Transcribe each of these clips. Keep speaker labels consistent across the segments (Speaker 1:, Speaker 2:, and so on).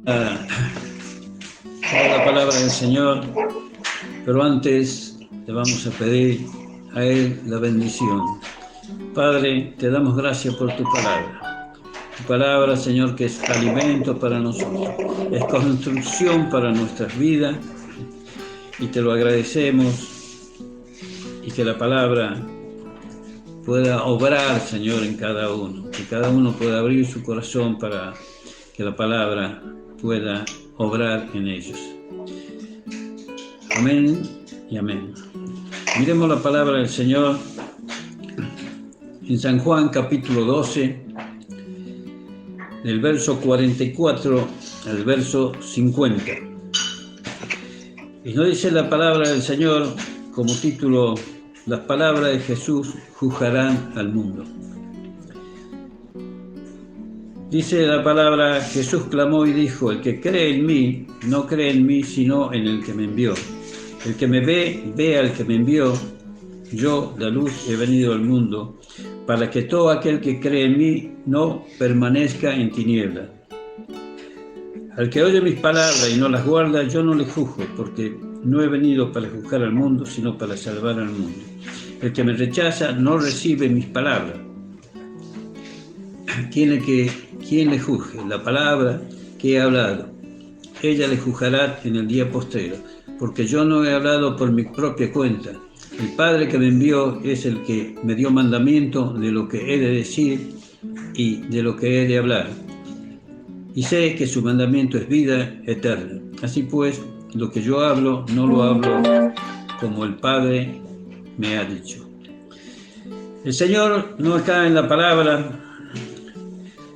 Speaker 1: A la palabra del Señor, pero antes le vamos a pedir a Él la bendición. Padre, te damos gracias por tu palabra. Tu palabra, Señor, que es alimento para nosotros, es construcción para nuestras vidas, y te lo agradecemos, y que la palabra pueda obrar, Señor, en cada uno, que cada uno pueda abrir su corazón para que la palabra pueda obrar en ellos. Amén y amén. Miremos la palabra del Señor en San Juan capítulo 12, del verso 44 al verso 50. Y nos dice la palabra del Señor como título: las palabras de Jesús juzgarán al mundo. Dice la palabra: Jesús clamó y dijo: el que cree en mí, no cree en mí, sino en el que me envió. El que me ve, ve al que me envió. Yo, la luz, he venido al mundo, para que todo aquel que cree en mí no permanezca en tinieblas. Al que oye mis palabras y no las guarda, yo no le juzgo, porque no he venido para juzgar al mundo, sino para salvar al mundo. El que me rechaza no recibe mis palabras. ¿Quién le juzgue? La palabra que he hablado, ella le juzgará en el día postrero, porque yo no he hablado por mi propia cuenta. El Padre que me envió es el que me dio mandamiento de lo que he de decir y de lo que he de hablar. Y sé que su mandamiento es vida eterna. Así pues, lo que yo hablo, no lo hablo como el Padre me ha dicho. El Señor, no acá en la palabra,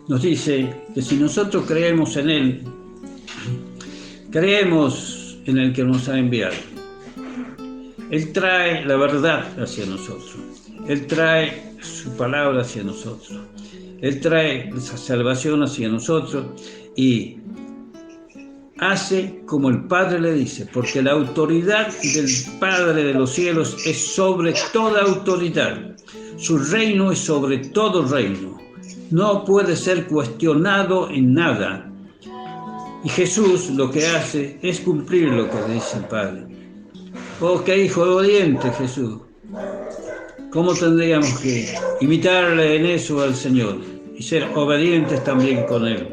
Speaker 1: nos dice que si nosotros creemos en Él, creemos en el que nos ha enviado. Él trae la verdad hacia nosotros. Él trae su palabra hacia nosotros. Él trae esa salvación hacia nosotros y hace como el Padre le dice, porque la autoridad del Padre de los cielos es sobre toda autoridad. Su reino es sobre todo reino. No puede ser cuestionado en nada. Y Jesús lo que hace es cumplir lo que dice el Padre. Oh, qué hijo obediente Jesús. ¿Cómo tendríamos que imitarle en eso al Señor y ser obedientes también con Él?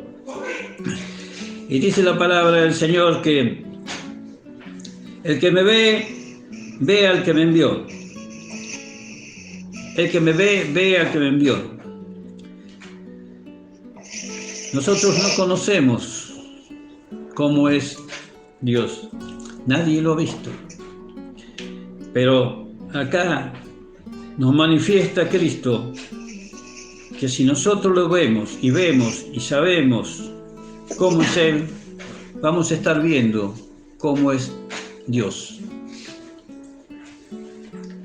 Speaker 1: Y dice la palabra del Señor que el que me ve, ve al que me envió. El que me ve, ve al que me envió. Nosotros no conocemos cómo es Dios. Nadie lo ha visto. Pero acá nos manifiesta Cristo que si nosotros lo vemos y sabemos cómo es Él, vamos a estar viendo cómo es Dios.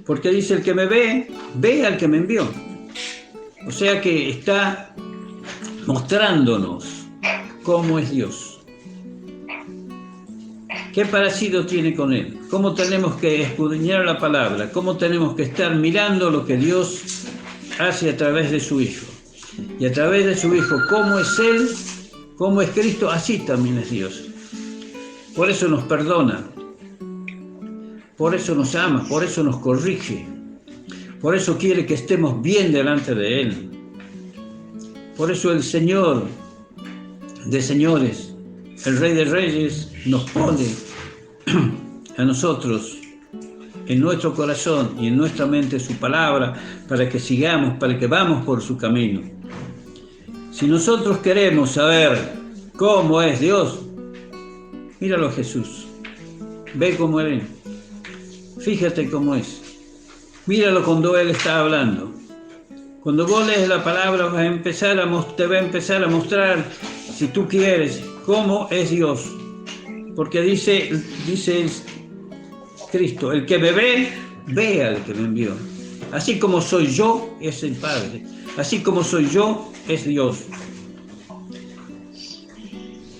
Speaker 1: Porque dice: el que me ve, ve al que me envió. O sea que está mostrándonos cómo es Dios. ¿Qué parecido tiene con Él? ¿Cómo tenemos que escudriñar la palabra? ¿Cómo tenemos que estar mirando lo que Dios hace a través de su Hijo? Y a través de su Hijo, ¿cómo es Él? ¿Cómo es Cristo? Así también es Dios. Por eso nos perdona. Por eso nos ama. Por eso nos corrige. Por eso quiere que estemos bien delante de Él. Por eso el Señor de señores, el Rey de Reyes, nos pone a nosotros en nuestro corazón y en nuestra mente su palabra para que sigamos, para que vamos por su camino. Si nosotros queremos saber cómo es Dios, míralo a Jesús, ve cómo Él es, fíjate cómo es, míralo cuando Él está hablando. Cuando vos lees la palabra te va a empezar a mostrar, si tú quieres, cómo es Dios. Porque dice Cristo: el que me ve, ve al que me envió. Así como soy yo, es el Padre. Así como soy yo, es Dios.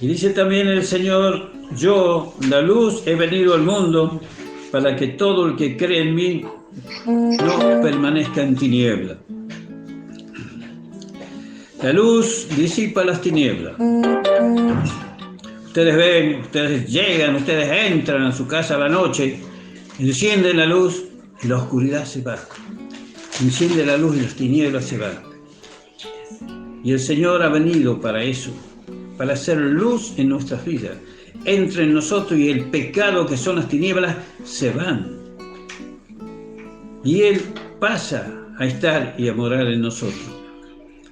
Speaker 1: Y dice también el Señor: yo, la luz, he venido al mundo para que todo el que cree en mí no permanezca en tiniebla. La luz disipa las tinieblas. Ustedes ven, ustedes llegan, ustedes entran a su casa a la noche, encienden la luz y la oscuridad se va. Enciende la luz y las tinieblas se van. Y el Señor ha venido para eso, para hacer luz en nuestras vidas. Entra en nosotros y el pecado que son las tinieblas se van. Y Él pasa a estar y a morar en nosotros.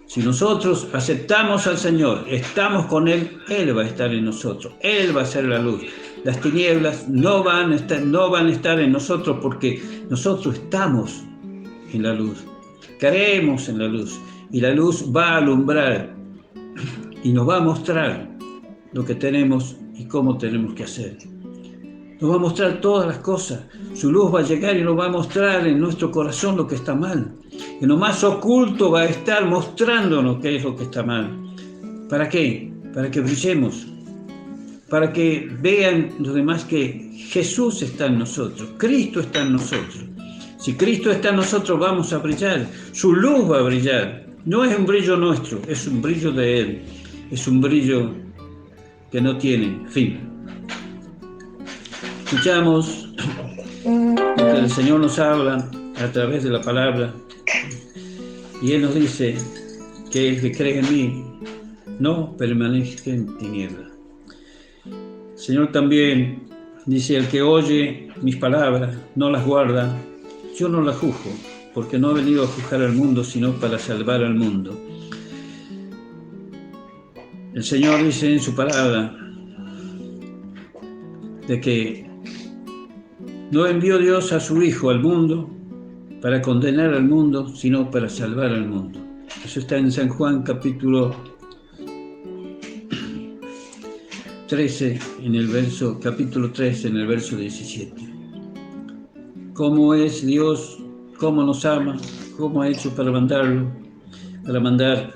Speaker 1: Si nosotros aceptamos al Señor, estamos con Él, Él va a estar en nosotros. Él va a ser la luz. Las tinieblas no van a estar en nosotros porque nosotros estamos en la luz. Creemos en la luz. Y la luz va a alumbrar y nos va a mostrar lo que tenemos y cómo tenemos que hacer. Nos va a mostrar todas las cosas. Su luz va a llegar y nos va a mostrar en nuestro corazón lo que está mal. En lo más oculto va a estar mostrándonos qué es lo que está mal. ¿Para qué? Para que brillemos. Para que vean los demás que Jesús está en nosotros. Cristo está en nosotros. Si Cristo está en nosotros, vamos a brillar. Su luz va a brillar. No es un brillo nuestro, es un brillo de Él. Es un brillo que no tiene fin. Escuchamos que el Señor nos habla a través de la palabra y Él nos dice que el que cree en mí no permanezca en tinieblas. El Señor también dice: el que oye mis palabras, no las guarda, yo no las juzgo, porque no he venido a juzgar al mundo, sino para salvar al mundo. El Señor dice en su palabra de que no envió Dios a su Hijo al mundo para condenar al mundo, sino para salvar al mundo. Eso está en San Juan capítulo 13, capítulo 13, en el verso 17. ¿Cómo es Dios? ¿Cómo nos ama? ¿Cómo ha hecho para mandar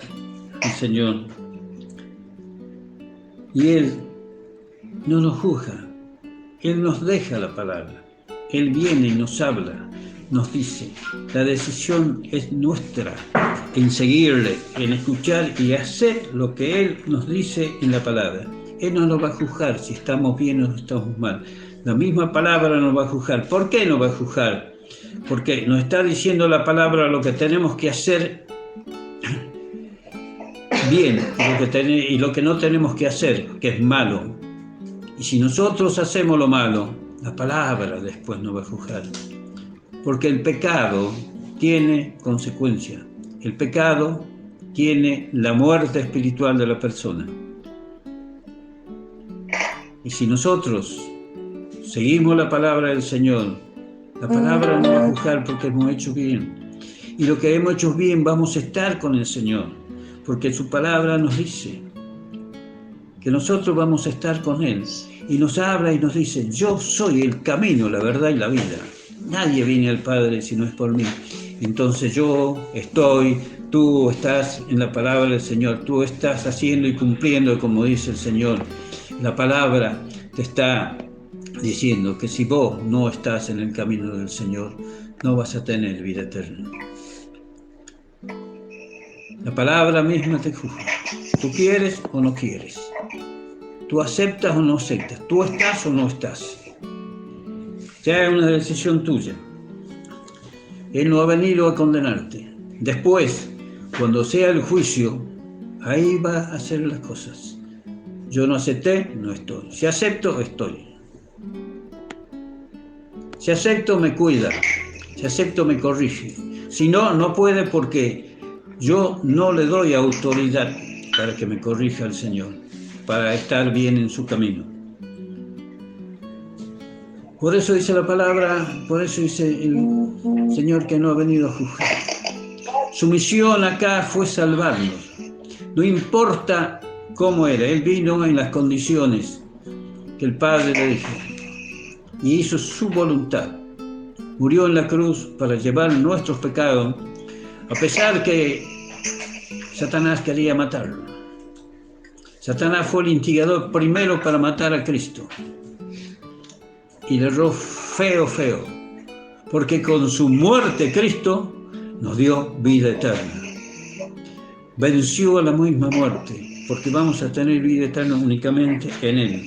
Speaker 1: al Señor? Y Él no nos juzga, Él nos deja la palabra, Él viene y nos habla, nos dice. La decisión es nuestra, en seguirle, en escuchar y hacer lo que Él nos dice en la palabra. Él no nos va a juzgar si estamos bien o estamos mal. La misma palabra nos va a juzgar. ¿Por qué nos va a juzgar? Porque nos está diciendo la palabra lo que tenemos que hacer bien y lo que no tenemos que hacer, que es malo. Y si nosotros hacemos lo malo, la palabra después nos va a juzgar. Porque el pecado tiene consecuencia. El pecado tiene la muerte espiritual de la persona. Y si nosotros seguimos la palabra del Señor, la palabra nos va a juzgar porque hemos hecho bien. Y lo que hemos hecho bien, vamos a estar con el Señor. Porque su palabra nos dice que nosotros vamos a estar con Él. Y nos habla y nos dice: yo soy el camino, la verdad y la vida. Nadie viene al Padre si no es por mí. Entonces yo estoy, tú estás en la palabra del Señor. Tú estás haciendo y cumpliendo como dice el Señor. La palabra te está diciendo que si vos no estás en el camino del Señor, no vas a tener vida eterna. La palabra misma te juzga. Tú quieres o no quieres. Tú aceptas o no aceptas. Tú estás o no estás. Ya es una decisión tuya. Él no ha venido a condenarte. Después, cuando sea el juicio, ahí va a hacer las cosas. Yo no acepté, no estoy. Si acepto, estoy. Si acepto, me cuida. Si acepto, me corrige. Si no, no puede porque yo no le doy autoridad para que me corrija el Señor, para estar bien en su camino. Por eso dice la palabra, por eso dice el Señor que no ha venido a juzgar. Su misión acá fue salvarnos. No importa cómo era, Él vino en las condiciones que el Padre le dijo y hizo su voluntad. Murió en la cruz para llevar nuestros pecados, a pesar que Satanás quería matarlo. Satanás fue el instigador primero para matar a Cristo. Y le erró feo, porque con su muerte Cristo nos dio vida eterna. Venció a la misma muerte. porque vamos a tener vida eterna únicamente en Él.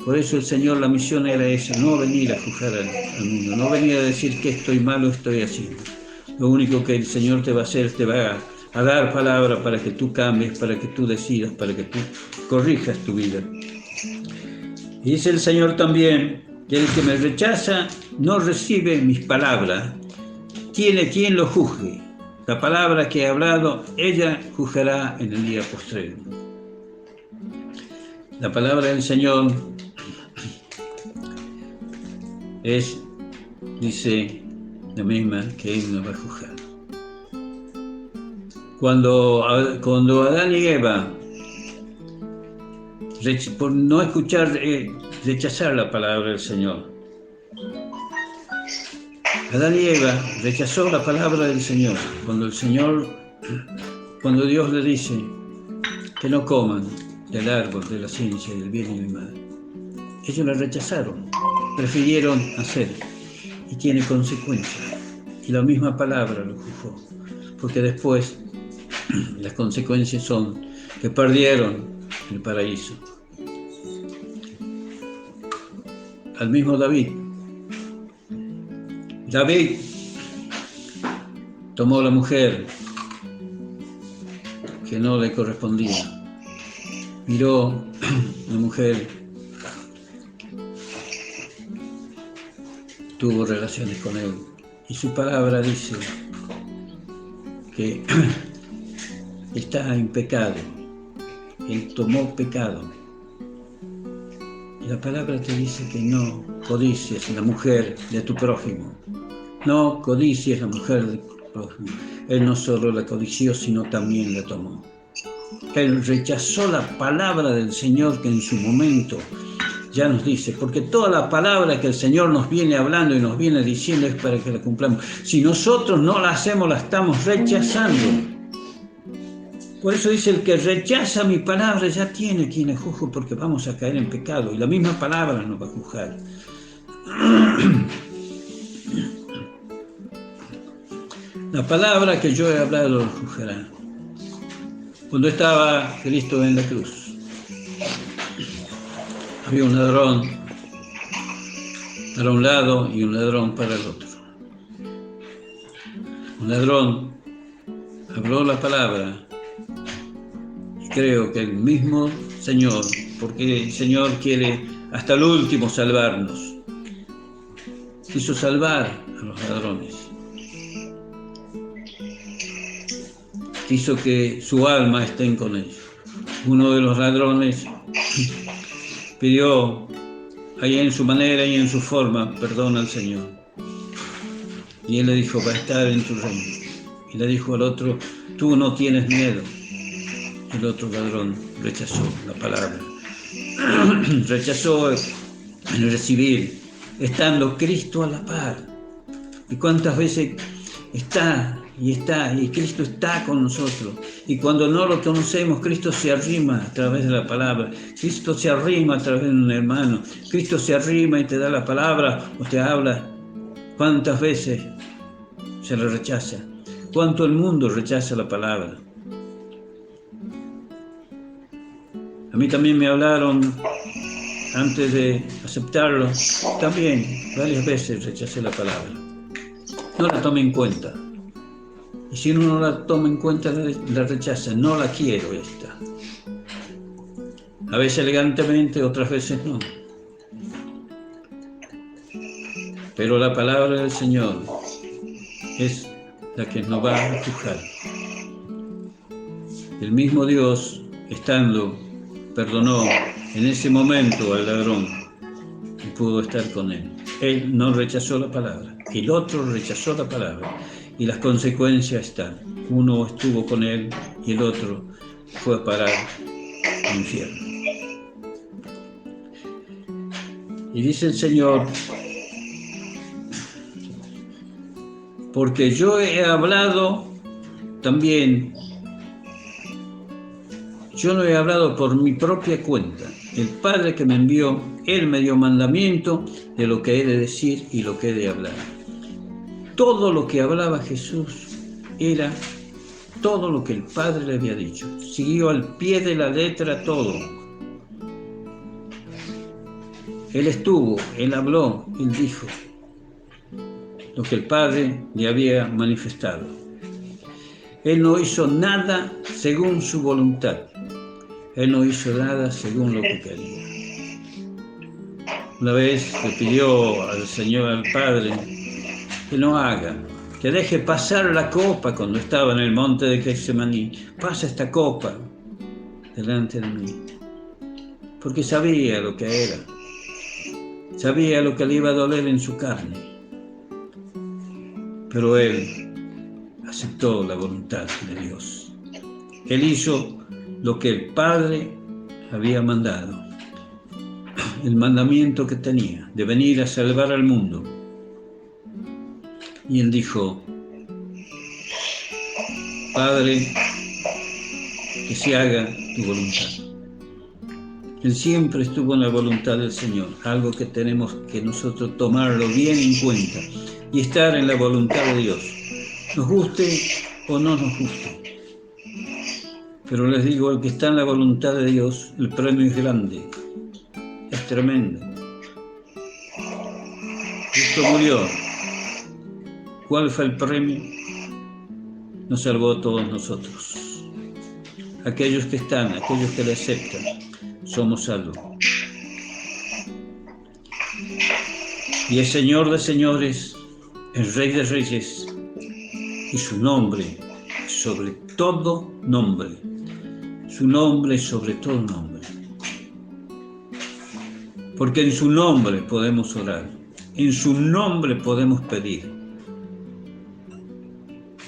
Speaker 1: Por eso el Señor, la misión era esa, no venir a juzgar al mundo, no venir a decir que estoy malo, estoy haciendo. Lo único que el Señor te va a hacer, te va a dar palabra para que tú cambies, para que tú decidas, para que tú corrijas tu vida. Y dice el Señor también, que el que me rechaza no recibe mis palabras, tiene quien lo juzgue. La palabra que he hablado, ella juzgará en el día postrero. La palabra del Señor dice la misma que Él nos va a juzgar. Cuando Adán y Eva, por no escuchar, rechazar la palabra del Señor, Adán y Eva rechazó la palabra del Señor. Cuando Dios le dice que no coman del árbol de la ciencia del bien y del mal, ellos la rechazaron, prefirieron hacer, y tiene consecuencias. Y la misma palabra lo juzgó, porque después las consecuencias son que perdieron el paraíso. Al mismo David tomó la mujer que no le correspondía, miró la mujer, tuvo relaciones con él, y su palabra dice que está en pecado, él tomó pecado. Y la palabra te dice que no codicies la mujer de tu prójimo, no codicies la mujer de tu prójimo. Él no solo la codició, sino también la tomó. Él rechazó la palabra del Señor que en su momento ya nos dice, porque toda la palabra que el Señor nos viene hablando y nos viene diciendo es para que la cumplamos. Si nosotros no la hacemos, la estamos rechazando. Por eso dice, el que rechaza mi palabra ya tiene quien le juzgue, porque vamos a caer en pecado, y la misma palabra nos va a juzgar. La palabra que yo he hablado lo juzgará. Cuando estaba Cristo en la cruz, había un ladrón para un lado y un ladrón para el otro. Un ladrón habló la palabra, y creo que el mismo Señor, porque el Señor quiere hasta el último salvarnos, quiso salvar a los ladrones, quiso que su alma esté con ellos. Uno de los ladrones pidió, ahí en su manera y en su forma, perdón al Señor. Y él le dijo, va a estar en tu reino. Y le dijo al otro, tú no tienes miedo. El otro ladrón rechazó la palabra. Rechazó el recibir, estando Cristo a la par. ¿Y cuántas veces está, y Cristo está con nosotros? Y cuando no lo conocemos, Cristo se arrima a través de la palabra. Cristo se arrima a través de un hermano. Cristo se arrima y te da la palabra o te habla. ¿Cuántas veces se le rechaza? ¿Cuánto el mundo rechaza la palabra? A mí también me hablaron antes de aceptarlo. También varias veces rechacé la palabra. No la tomé en cuenta. Y si uno no la toma en cuenta, la rechaza. No la quiero esta. A veces elegantemente, otras veces no. Pero la palabra del Señor es la que nos va a juzgar. El mismo Dios, perdonó en ese momento al ladrón y pudo estar con él. Él no rechazó la palabra, el otro rechazó la palabra, y las consecuencias están. Uno estuvo con él y el otro fue a parar al infierno. Y dice el Señor, porque yo he hablado también, yo no he hablado por mi propia cuenta. El Padre que me envió, Él me dio mandamiento de lo que he de decir y lo que he de hablar. Todo lo que hablaba Jesús era todo lo que el Padre le había dicho. Siguió al pie de la letra todo. Él estuvo, Él habló, Él dijo lo que el Padre le había manifestado. Él no hizo nada según su voluntad. Él no hizo nada según lo que quería. Una vez le pidió al Señor, al Padre, que no haga, que deje pasar la copa cuando estaba en el monte de Getsemaní. Pasa esta copa delante de mí. Porque sabía lo que era. Sabía lo que le iba a doler en su carne. Pero él aceptó la voluntad de Dios. Él hizo lo que el Padre había mandado. El mandamiento que tenía de venir a salvar al mundo. Y él dijo: Padre, que se haga tu voluntad. Él siempre estuvo en la voluntad del Señor, algo que tenemos que nosotros tomarlo bien en cuenta y estar en la voluntad de Dios, nos guste o no nos guste. Pero les digo, el que está en la voluntad de Dios, el premio es grande, es tremendo. Cristo murió. ¿Cuál fue el premio? Nos salvó a todos nosotros. Aquellos que están, aquellos que le aceptan, somos salvos. Y es Señor de señores, es Rey de reyes, y su nombre es sobre todo nombre. Su nombre es sobre todo nombre. Porque en su nombre podemos orar, en su nombre podemos pedir.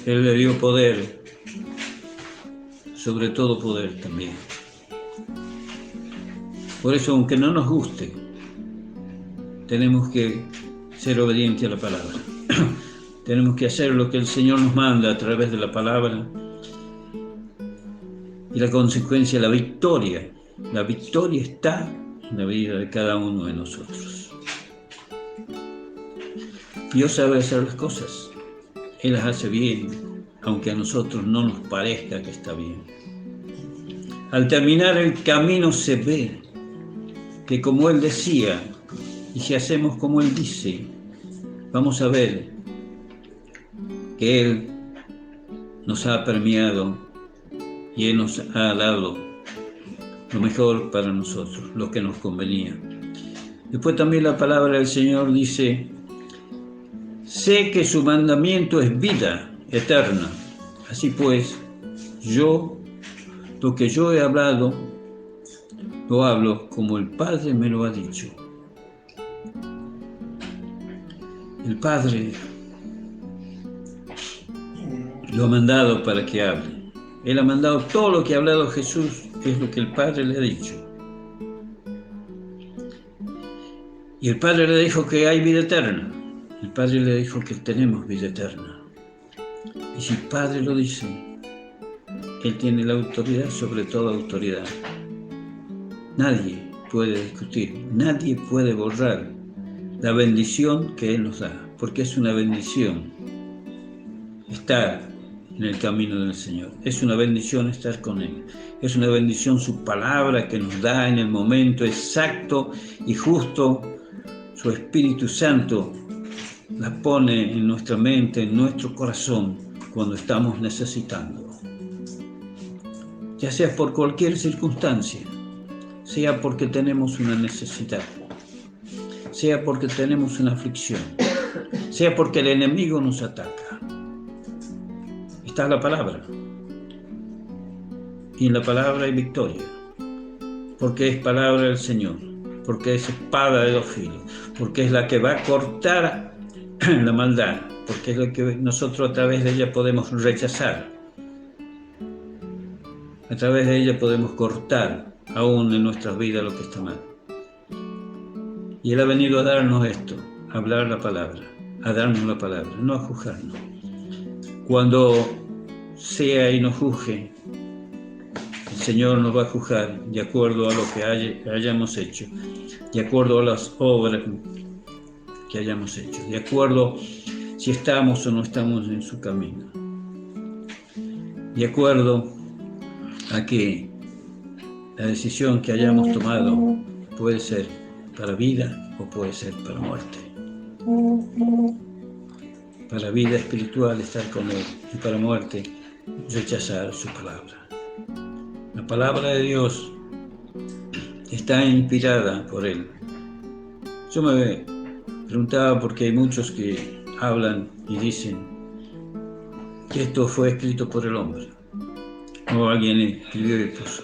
Speaker 1: Él le dio poder, sobre todo poder también. Por eso, aunque no nos guste, tenemos que ser obedientes a la palabra. Tenemos que hacer lo que el Señor nos manda a través de la palabra. Y la consecuencia, la victoria está en la vida de cada uno de nosotros. Dios sabe hacer las cosas. Él las hace bien, aunque a nosotros no nos parezca que está bien. Al terminar el camino se ve que, como Él decía, y si hacemos como Él dice, vamos a ver que Él nos ha premiado y Él nos ha dado lo mejor para nosotros, lo que nos convenía. Después también la palabra del Señor dice: sé que su mandamiento es vida eterna. Así pues, lo que yo he hablado, lo hablo como el Padre me lo ha dicho. El Padre lo ha mandado para que hable. Él ha mandado todo lo que ha hablado Jesús, es lo que el Padre le ha dicho. Y el Padre le dijo que hay vida eterna. El Padre le dijo que tenemos vida eterna. Y si el Padre lo dice, Él tiene la autoridad sobre toda autoridad. Nadie puede discutir, nadie puede borrar la bendición que Él nos da, porque es una bendición estar en el camino del Señor. Es una bendición estar con Él. Es una bendición su palabra que nos da en el momento exacto y justo. Su Espíritu Santo la pone en nuestra mente, en nuestro corazón, cuando estamos necesitando. Ya sea por cualquier circunstancia, sea porque tenemos una necesidad, sea porque tenemos una aflicción, sea porque el enemigo nos ataca. Está la palabra. Y en la palabra hay victoria, porque es palabra del Señor, porque es espada de dos filos, porque es la que va a cortar la maldad, porque es la que nosotros a través de ella podemos rechazar. A través de ella podemos cortar aún en nuestras vidas lo que está mal. Y Él ha venido a darnos esto, a hablar la palabra, a darnos la palabra, no a juzgarnos. Cuando sea y nos juzgue, el Señor nos va a juzgar de acuerdo a lo que hayamos hecho, de acuerdo a las obras que hayamos hecho, de acuerdo si estamos o no estamos en su camino. de acuerdo a que la decisión que hayamos tomado puede ser para vida o puede ser para muerte. Para vida espiritual estar con Él y para muerte rechazar su palabra. La palabra de Dios está inspirada por Él. Yo me preguntaba por qué hay muchos que hablan y dicen que esto fue escrito por el hombre, o alguien escribió y puso.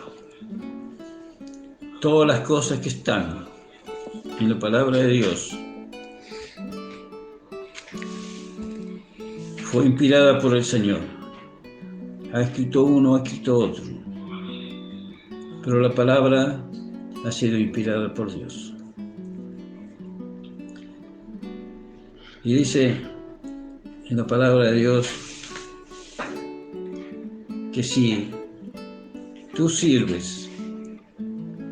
Speaker 1: Todas las cosas que están en la palabra de Dios fue inspirada por el Señor. Ha escrito uno, ha escrito otro, pero la palabra ha sido inspirada por Dios. Y dice en la palabra de Dios que si tú sirves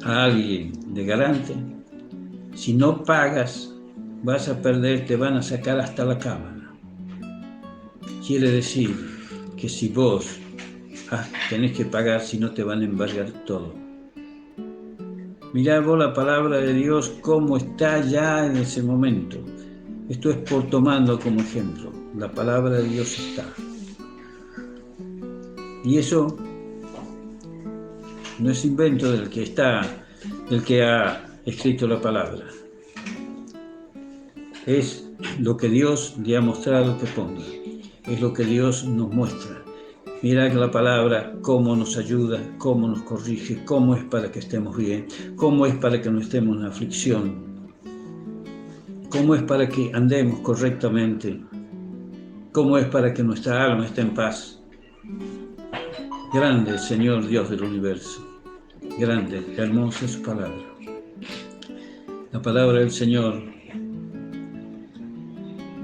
Speaker 1: a alguien de garante, si no pagas, vas a perder, te van a sacar hasta la cámara. Quiere decir que si vos tenés que pagar, si no te van a embargar todo. Mirá vos la palabra de Dios cómo está ya en ese momento. Esto es por tomarlo como ejemplo. La palabra de Dios está. Y eso no es invento del que ha escrito la palabra. Es lo que Dios le ha mostrado que ponga. Es lo que Dios nos muestra. Mira que la palabra, cómo nos ayuda, cómo nos corrige, cómo es para que estemos bien, cómo es para que no estemos en aflicción, cómo es para que andemos correctamente, cómo es para que nuestra alma esté en paz. Grande el Señor Dios del universo, grande, hermosa es su palabra. La palabra del Señor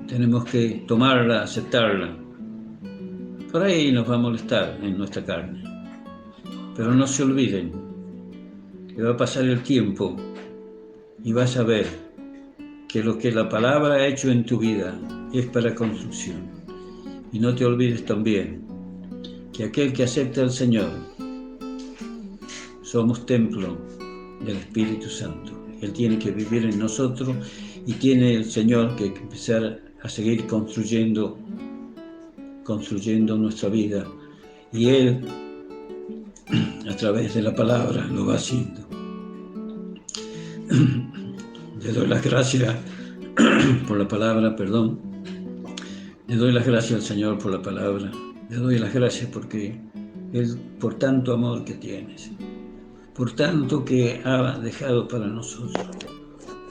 Speaker 1: tenemos que tomarla, aceptarla. Por ahí nos va a molestar en nuestra carne, pero no se olviden que va a pasar el tiempo y vas a ver que lo que la palabra ha hecho en tu vida es para construcción. Y no te olvides también que aquel que acepta al Señor, somos templo del Espíritu Santo. Él tiene que vivir en nosotros y tiene el Señor que empezar a seguir construyendo nuestra vida. Y Él, a través de la palabra, lo va haciendo. Le doy las gracias por la palabra, perdón. Le doy las gracias al Señor por la palabra. Le doy las gracias porque Él, por tanto amor que tienes, por tanto que ha dejado para nosotros,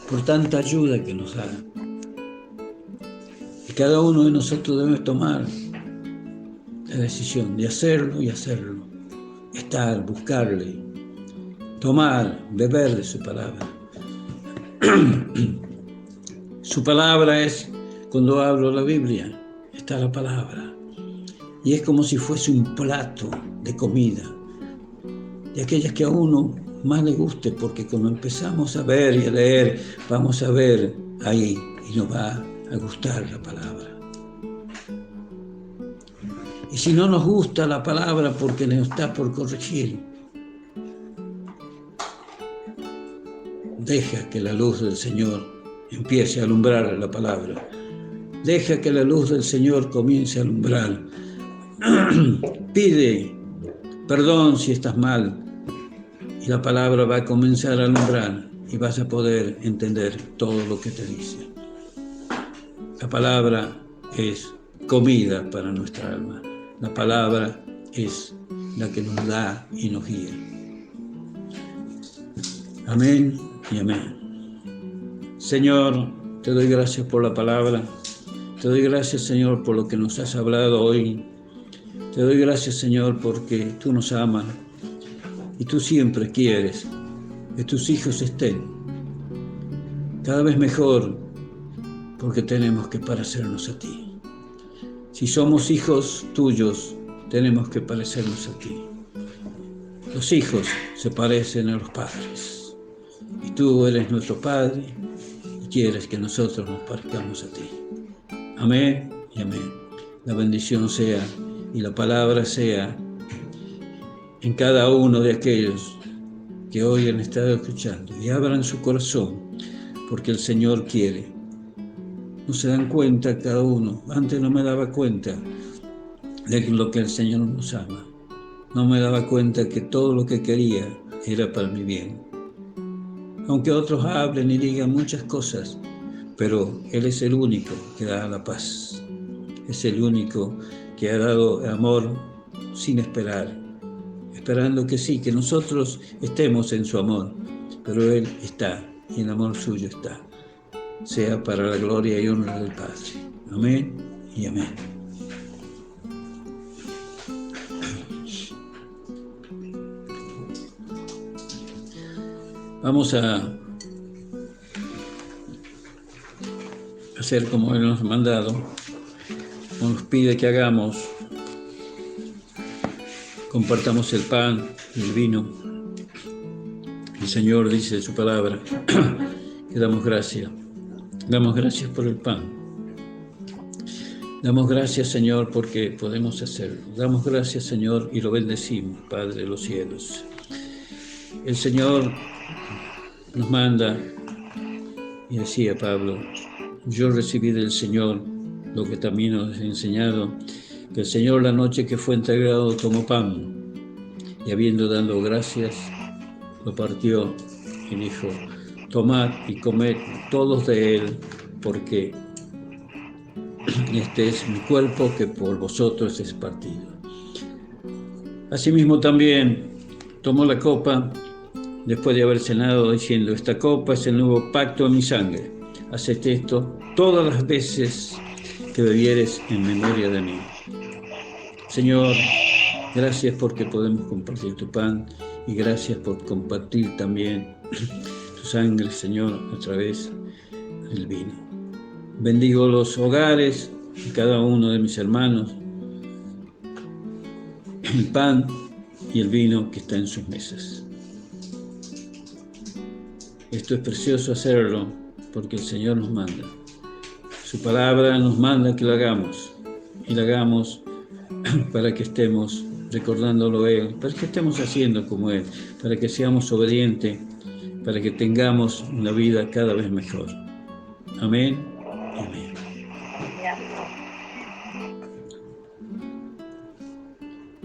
Speaker 1: por tanta ayuda que nos da. Y cada uno de nosotros debe tomar la decisión de hacerlo y hacerlo. Estar, buscarle, tomar, beber de su palabra. Su palabra es, cuando hablo la Biblia, está la palabra. Y es como si fuese un plato de comida, de aquellas que a uno más le guste, porque cuando empezamos a ver y a leer, vamos a ver ahí y nos va a gustar la palabra. Y si no nos gusta la palabra porque nos está por corregir, deja que la luz del Señor empiece a alumbrar la palabra. Deja que la luz del Señor comience a alumbrar. Pide perdón si estás mal y la palabra va a comenzar a alumbrar y vas a poder entender todo lo que te dice. La palabra es comida para nuestra alma. La palabra es la que nos da y nos guía. Amén y amén. Señor, te doy gracias por la palabra. Te doy gracias, Señor, por lo que nos has hablado hoy. Te doy gracias, Señor, porque tú nos amas y tú siempre quieres que tus hijos estén cada vez mejor, porque tenemos que parecernos a ti. Si somos hijos tuyos, tenemos que parecernos a ti. Los hijos se parecen a los padres. Y tú eres nuestro Padre y quieres que nosotros nos parezcamos a ti. Amén y amén. La bendición sea y la palabra sea en cada uno de aquellos que hoy han estado escuchando y abran su corazón, porque el Señor quiere. No se dan cuenta cada uno. Antes no me daba cuenta de lo que el Señor nos ama. No me daba cuenta que todo lo que quería era para mi bien. Aunque otros hablen y digan muchas cosas, pero Él es el único que da la paz. Es el único que ha dado amor sin esperar, esperando que sí, que nosotros estemos en su amor, pero Él está y el amor suyo está. Sea para la gloria y honra del Padre. Amén y amén. Vamos a hacer como Él nos ha mandado, como nos pide que hagamos. Compartamos el pan y el vino. El Señor dice en su palabra que damos gracias. Damos gracias por el pan. Damos gracias, Señor, porque podemos hacerlo. Damos gracias, Señor, y lo bendecimos, Padre de los cielos. El Señor nos manda, y decía Pablo, yo recibí del Señor lo que también nos ha enseñado, que el Señor la noche que fue entregado tomó pan, y habiendo dado gracias, lo partió y dijo, tomad y comed todos de él, porque este es mi cuerpo que por vosotros es partido. Asimismo también tomó la copa, después de haber cenado, diciendo, esta copa es el nuevo pacto de mi sangre. Haced esto todas las veces que bebieres en memoria de mí. Señor, gracias porque podemos compartir tu pan y gracias por compartir también tu sangre, Señor, a través del vino. Bendigo los hogares de cada uno de mis hermanos, el pan y el vino que está en sus mesas. Esto es precioso hacerlo porque el Señor nos manda. Su palabra nos manda que lo hagamos y lo hagamos para que estemos recordándolo a Él, para que estemos haciendo como Él, para que seamos obedientes, para que tengamos una vida cada vez mejor. Amén. Amén.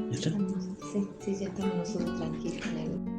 Speaker 1: ¿Ya está?
Speaker 2: Sí, ya estamos nosotros tranquilos.